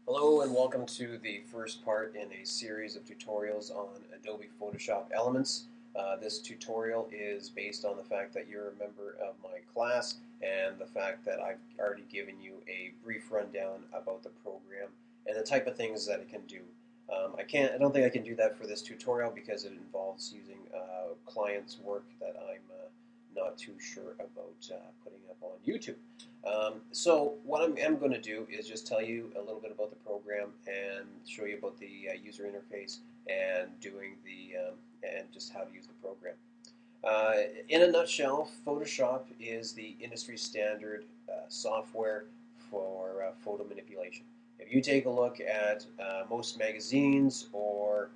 Hello and welcome to the first part in a series of tutorials on Adobe Photoshop Elements. This tutorial is based on the fact that you're a member of my class and the fact that I've already given you a brief rundown about the program and the type of things that it can do. I don't think I can do that for this tutorial because it involves using clients' work that I'm not too sure about putting up on YouTube. So what I'm going to do is just tell you a little bit about the program and show you about the user interface and doing and just how to use the program. In a nutshell, Photoshop is the industry standard software for photo manipulation. If you take a look at most magazines or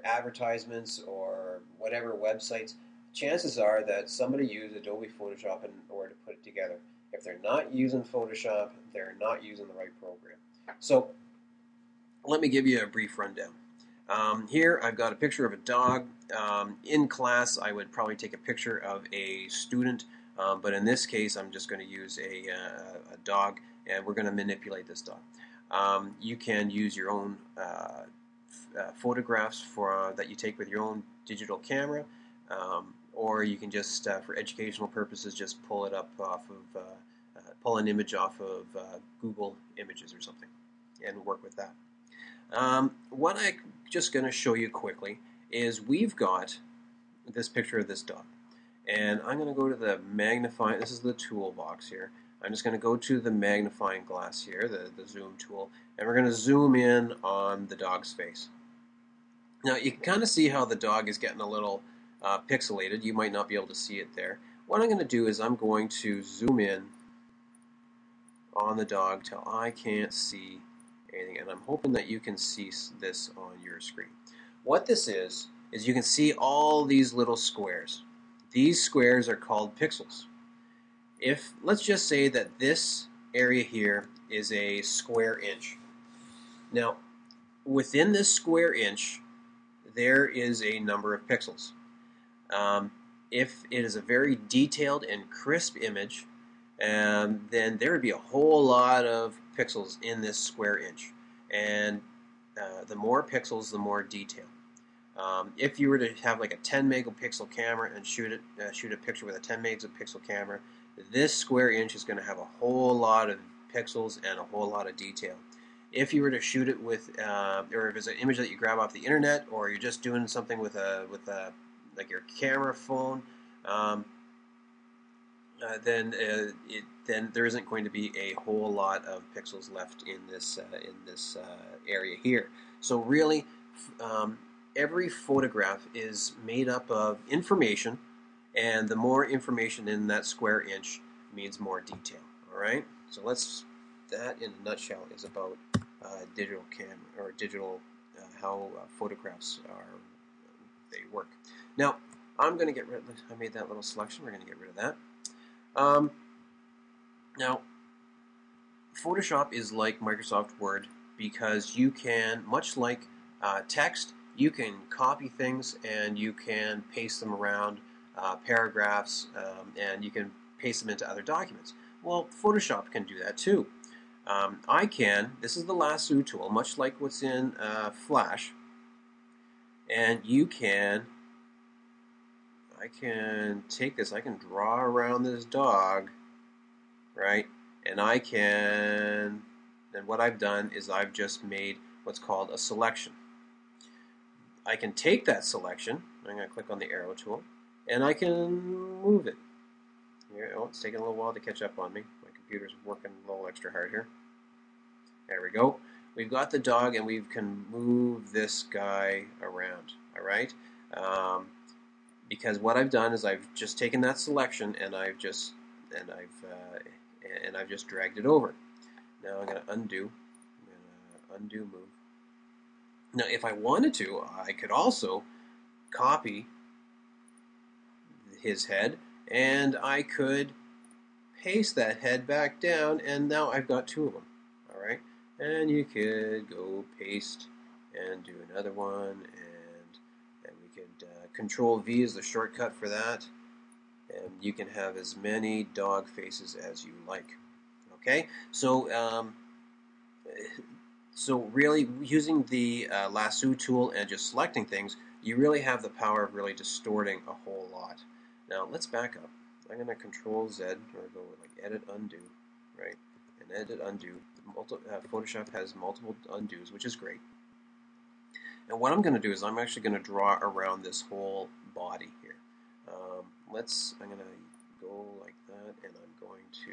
advertisements or whatever websites, chances are that somebody used Adobe Photoshop in order to put it together. If they're not using Photoshop, they're not using the right program. So let me give you a brief rundown. Here I've got a picture of a dog. In class I would probably take a picture of a student, but in this case I'm just going to use a dog and we're going to manipulate this dog. You can use your own photographs that you take with your own digital camera, or you can just, for educational purposes, just pull it up off of, pull an image off of Google Images or something, and work with that. What I'm just going to show you quickly is we've got this picture of this dog, and I'm going to go to the magnifying. This is the toolbox here. I'm just going to go to the magnifying glass here, the zoom tool, and we're going to zoom in on the dog's face. Now you can kind of see how the dog is getting a little pixelated. You might not be able to see it there. What I'm going to do is I'm going to zoom in on the dog till I can't see anything, and I'm hoping that you can see this on your screen. What this is you can see all these little squares. These squares are called pixels. If let's just say that this area here is a square inch. Now within this square inch there is a number of pixels. If it is a very detailed and crisp image, then there would be a whole lot of pixels in this square inch. And the more pixels, the more detail. If you were to have like a 10 megapixel camera and shoot a picture with a 10 megapixel camera, this square inch is going to have a whole lot of pixels and a whole lot of detail. If you were to shoot it with, or if it's an image that you grab off the internet, or you're just doing something with like your camera phone, then there isn't going to be a whole lot of pixels left in this area here. So really, every photograph is made up of information, and the more information in that square inch means more detail. All right. So that in a nutshell is about digital camera or digital how photographs they work. Now I'm going to get rid of. I made that little selection. We're going to get rid of that. Now Photoshop is like Microsoft Word because you can, much like text, you can copy things and you can paste them around paragraphs, and you can paste them into other documents. Well, Photoshop can do that too. This is the lasso tool, much like what's in Flash, and I can take this, I can draw around this dog, right, and what I've done is I've just made what's called a selection. I can take that selection, I'm going to click on the arrow tool, and I can move it. Here, oh, it's taking a little while to catch up on me. My computer's working a little extra hard here. There we go. We've got the dog, and we can move this guy around. All right, because what I've done is I've just taken that selection and I've just dragged it over. Now I'm going to undo. I'm going to undo move. Now, if I wanted to, I could also copy his head, and I could paste that head back down, and now I've got two of them. All right, and you could go paste and do another one, and we could Control V is the shortcut for that, and you can have as many dog faces as you like. Okay, so So really, using the lasso tool and just selecting things, you really have the power of really distorting a whole lot. Now let's back up. I'm going to Control Z or go like Edit Undo, right? And Edit Undo. Photoshop has multiple undos, which is great. And what I'm going to do is I'm actually going to draw around this whole body here. I'm going to go like that, and I'm going to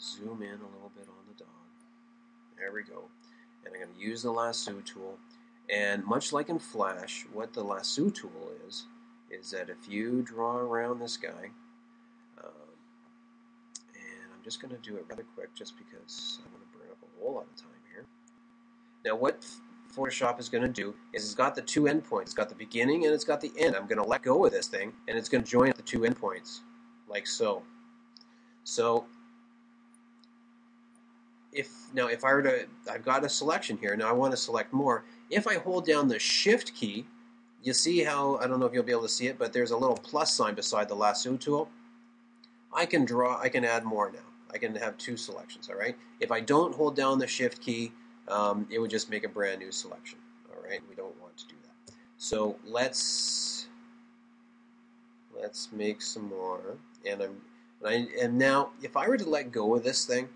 zoom in a little bit on the dog. There we go. And I'm going to use the lasso tool. And much like in Flash, what the lasso tool is that if you draw around this guy, and I'm just going to do it rather quick just because I'm going to burn up a whole lot of time here. Now what Photoshop is going to do is it's got the two endpoints. It's got the beginning and it's got the end. I'm going to let go of this thing and it's going to join at the two endpoints, like so. So if I were to, I've got a selection here. Now I want to select more. If I hold down the Shift key, you see how, I don't know if you'll be able to see it, but there's a little plus sign beside the lasso tool. I can add more now. I can have two selections, all right? If I don't hold down the Shift key, it would just make a brand new selection, all right? We don't want to do that. So let's make some more. And now, if I were to let go of this thing,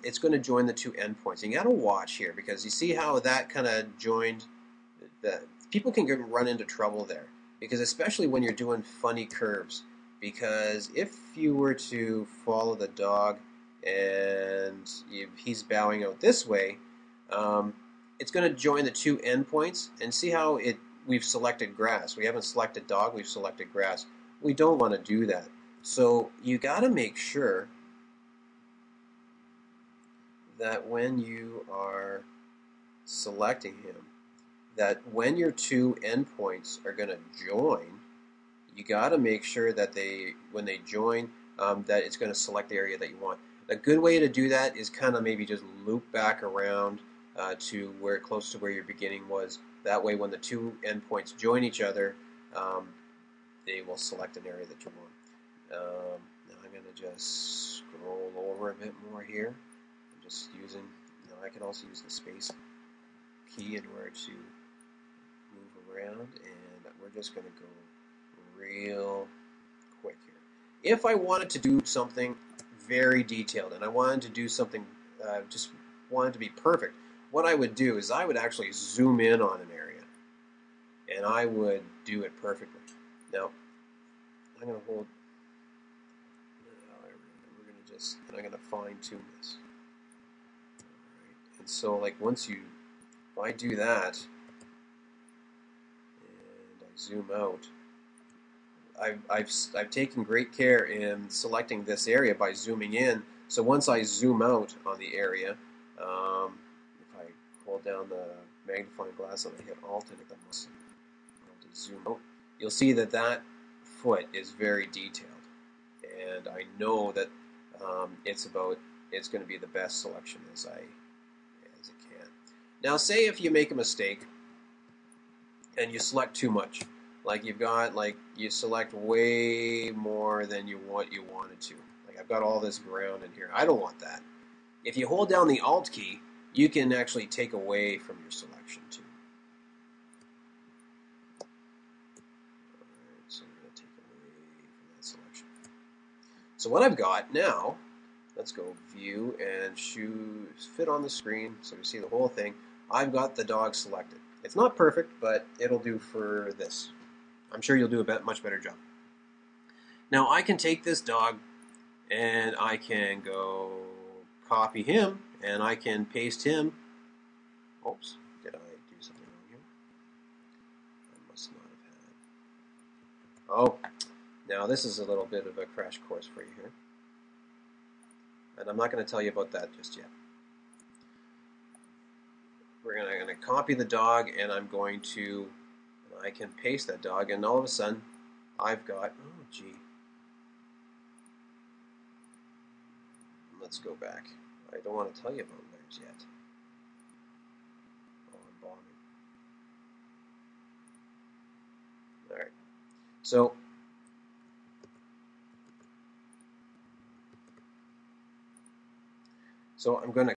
it's going to join the two endpoints. And you got to watch here because you see how that kind of joined. People can run into trouble there because especially when you're doing funny curves. Because if you were to follow the dog and he's bowing out this way, it's going to join the two endpoints. And see how we've selected grass. We haven't selected dog. We've selected grass. We don't want to do that. So you got to make sure that when you are selecting him, that when your two endpoints are going to join, you got to make sure that when they join, that it's going to select the area that you want. A good way to do that is kind of maybe just loop back around to close to where your beginning was. That way, when the two endpoints join each other, they will select an area that you want. Now I'm going to just scroll over a bit more here. I'm just using, I can also use the space key in order to move around, and we're just going to go real quick here. If I wanted to do something very detailed and I wanted to do something, just wanted to be perfect, what I would do is I would actually zoom in on an area and I would do it perfectly. Now, I'm going to hold, we're going to just, and I'm going to fine tune this. Right. And so like if I do that and I zoom out, I've taken great care in selecting this area by zooming in. So once I zoom out on the area, if I hold down the magnifying glass and I hit Alt and hit the mouse to zoom out, you'll see that that foot is very detailed, and I know that it's going to be the best selection as it can. Now, say if you make a mistake and you select too much. Like you select way more than you wanted to. Like I've got all this ground in here. I don't want that. If you hold down the Alt key, you can actually take away from your selection too. Alright, so I'm going to take away from that selection. So what I've got now, let's go View and Fit on the screen so we see the whole thing. I've got the dog selected. It's not perfect, but it'll do for this. I'm sure you'll do a much better job. Now I can take this dog and I can go copy him and I can paste him. Oops, did I do something wrong here? I must not have had. Oh, now this is a little bit of a crash course for you here. And I'm not going to tell you about that just yet. We're going to copy the dog and I can paste that dog, and all of a sudden, I've got, oh gee. Let's go back. I don't want to tell you about layers yet. Oh, I'm bombing. Alright. So I'm going to